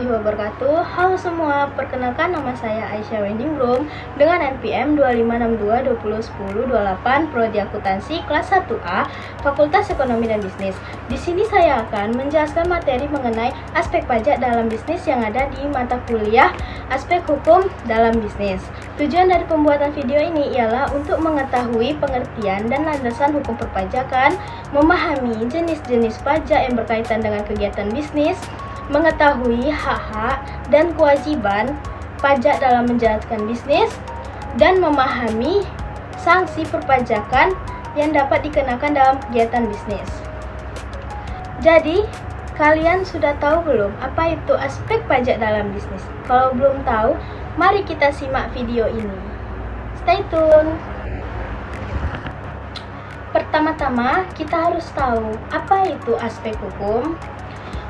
warahmatullahi wabarakatuh. Halo semua, perkenalkan nama saya Aisyah Weningrum dengan NPM 2562201028 Prodi Akuntansi kelas 1A Fakultas Ekonomi dan Bisnis. Di sini saya akan menjelaskan materi mengenai aspek pajak dalam bisnis yang ada di mata kuliah Aspek Hukum dalam Bisnis. Tujuan dari pembuatan video ini ialah untuk mengetahui pengertian dan landasan hukum perpajakan, memahami jenis-jenis pajak yang berkaitan dengan kegiatan bisnis, mengetahui hak-hak dan kewajiban pajak dalam menjalankan bisnis, dan memahami sanksi perpajakan yang dapat dikenakan dalam kegiatan bisnis. Jadi, kalian sudah tahu belum apa itu aspek pajak dalam bisnis? Kalau belum tahu, mari kita simak video ini. Stay tune. Pertama-tama, kita harus tahu apa itu aspek hukum.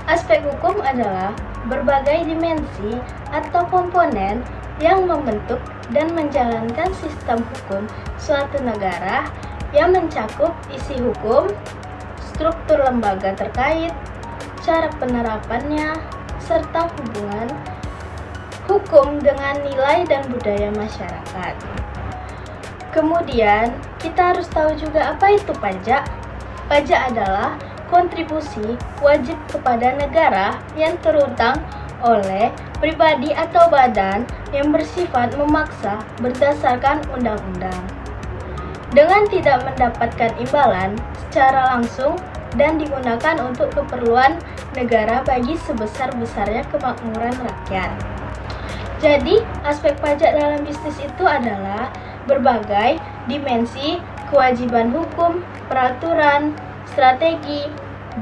Aspek hukum adalah berbagai dimensi atau komponen yang membentuk dan menjalankan sistem hukum suatu negara yang mencakup isi hukum, struktur lembaga terkait, cara penerapannya, serta hubungan hukum dengan nilai dan budaya masyarakat. Kemudian, kita harus tahu juga apa itu pajak. Pajak adalah kontribusi wajib kepada negara yang terutang oleh pribadi atau badan yang bersifat memaksa berdasarkan undang-undang dengan tidak mendapatkan imbalan secara langsung dan digunakan untuk keperluan negara bagi sebesar-besarnya kemakmuran rakyat. Jadi, aspek pajak dalam bisnis itu adalah berbagai dimensi, kewajiban hukum, peraturan, strategi,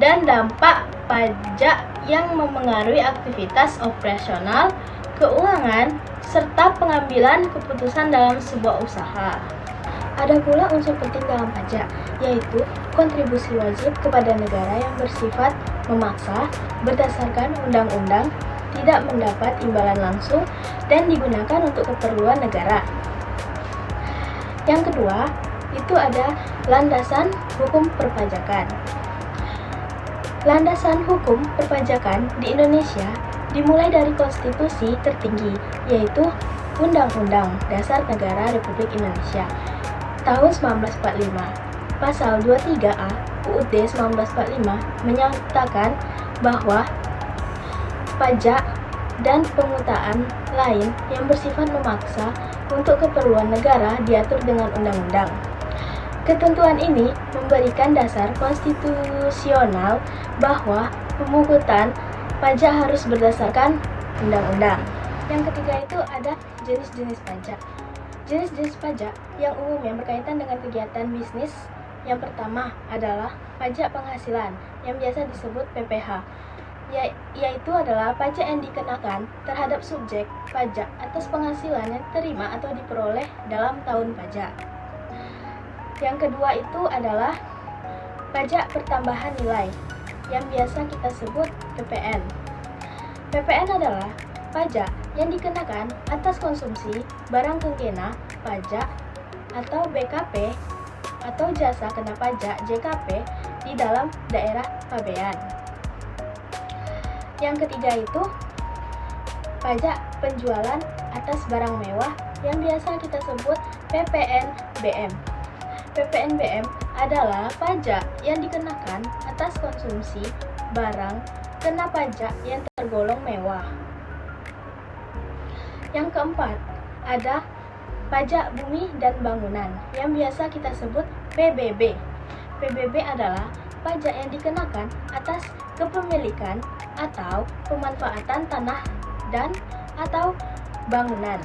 dan dampak pajak yang memengaruhi aktivitas operasional, keuangan, serta pengambilan keputusan dalam sebuah usaha. Ada pula unsur penting dalam pajak, yaitu kontribusi wajib kepada negara yang bersifat memaksa berdasarkan undang-undang, tidak mendapat imbalan langsung, dan digunakan untuk keperluan negara. Yang kedua, itu ada landasan hukum perpajakan. Landasan hukum perpajakan di Indonesia dimulai dari konstitusi tertinggi, yaitu Undang-Undang Dasar Negara Republik Indonesia tahun 1945. Pasal 23A UUD 1945 menyatakan bahwa pajak dan pengutaan lain yang bersifat memaksa untuk keperluan negara diatur dengan undang-undang. Ketentuan ini memberikan dasar konstitusional bahwa pemungutan pajak harus berdasarkan undang-undang. Yang ketiga itu ada jenis-jenis pajak. Jenis-jenis pajak yang umum yang berkaitan dengan kegiatan bisnis. Yang pertama adalah pajak penghasilan yang biasa disebut PPh. Yaitu adalah pajak yang dikenakan terhadap subjek pajak atas penghasilan yang diterima atau diperoleh dalam tahun pajak. Yang kedua itu adalah pajak pertambahan nilai yang biasa kita sebut PPN. PPN adalah pajak yang dikenakan atas konsumsi barang kena pajak atau BKP atau jasa kena pajak JKP di dalam daerah pabean. Yang ketiga itu pajak penjualan atas barang mewah yang biasa kita sebut PPNBM. PPNBM adalah pajak yang dikenakan atas konsumsi barang kena pajak yang tergolong mewah. Yang keempat, ada pajak bumi dan bangunan yang biasa kita sebut PBB. PBB adalah pajak yang dikenakan atas kepemilikan atau pemanfaatan tanah dan atau bangunan.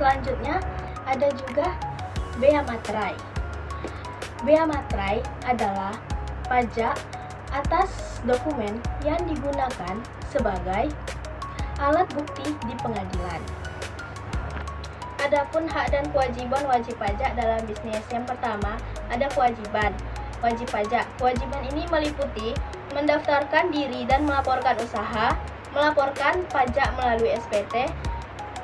Selanjutnya ada juga bea materai. Bea materai adalah pajak atas dokumen yang digunakan sebagai alat bukti di pengadilan. Adapun hak dan kewajiban wajib pajak dalam bisnis. Yang pertama, ada kewajiban wajib pajak. Kewajiban ini meliputi mendaftarkan diri dan melaporkan usaha, melaporkan pajak melalui SPT,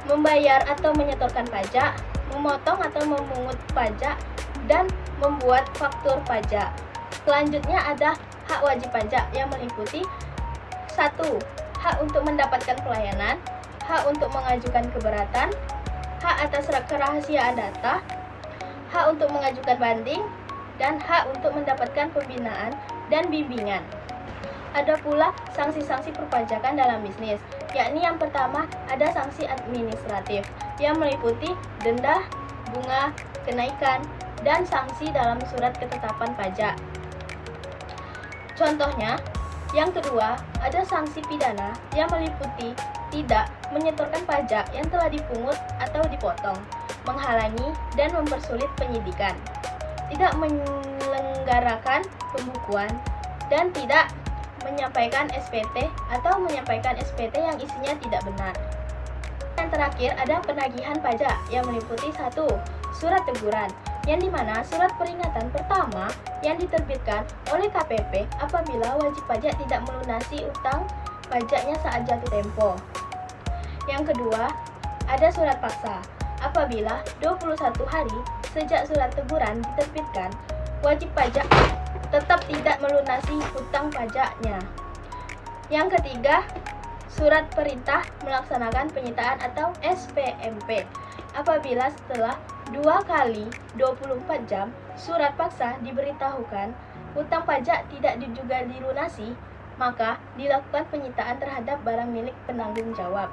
membayar atau menyetorkan pajak, memotong atau memungut pajak, dan membuat faktur pajak. Selanjutnya ada hak wajib pajak yang meliputi 1. hak untuk mendapatkan pelayanan, hak untuk mengajukan keberatan, hak atas kerahasiaan data, hak untuk mengajukan banding, dan hak untuk mendapatkan pembinaan dan bimbingan. Ada pula sanksi-sanksi perpajakan dalam bisnis, yakni yang pertama ada sanksi administratif yang meliputi denda, bunga, kenaikan, dan sanksi dalam surat ketetapan pajak. Contohnya, yang kedua ada sanksi pidana yang meliputi tidak menyetorkan pajak yang telah dipungut atau dipotong, menghalangi dan mempersulit penyidikan, tidak menyelenggarakan pembukuan, dan tidak menyampaikan SPT atau menyampaikan SPT yang isinya tidak benar. Yang terakhir ada penagihan pajak yang meliputi 1. Surat teguran, yang dimana surat peringatan pertama yang diterbitkan oleh KPP apabila wajib pajak tidak melunasi utang pajaknya saat jatuh tempo. Yang kedua, ada surat paksa. Apabila 21 hari sejak surat teguran diterbitkan, wajib pajak tetap tidak melunasi utang pajaknya. Yang ketiga, surat perintah melaksanakan penyitaan atau SPMP. Apabila setelah 2 kali 24 jam surat paksa diberitahukan utang pajak tidak juga dilunasi, maka dilakukan penyitaan terhadap barang milik penanggung jawab.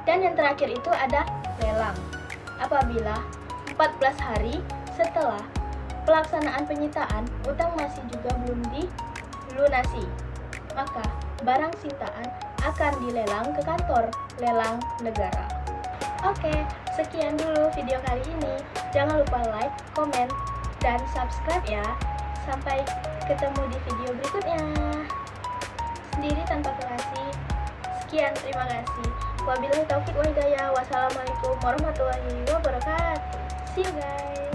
Dan yang terakhir itu ada lelang. Apabila 14 hari setelah pelaksanaan penyitaan utang masih juga belum dilunasi, maka barang sitaan akan dilelang ke kantor lelang negara. Oke, sekian dulu video kali ini. Jangan lupa like, komen, dan subscribe ya. Sampai ketemu di video berikutnya. Sendiri tanpa kekasih. Sekian, terima kasih. Wabillahi taufiq wal hidayah. Wassalamualaikum warahmatullahi wabarakatuh. See you guys.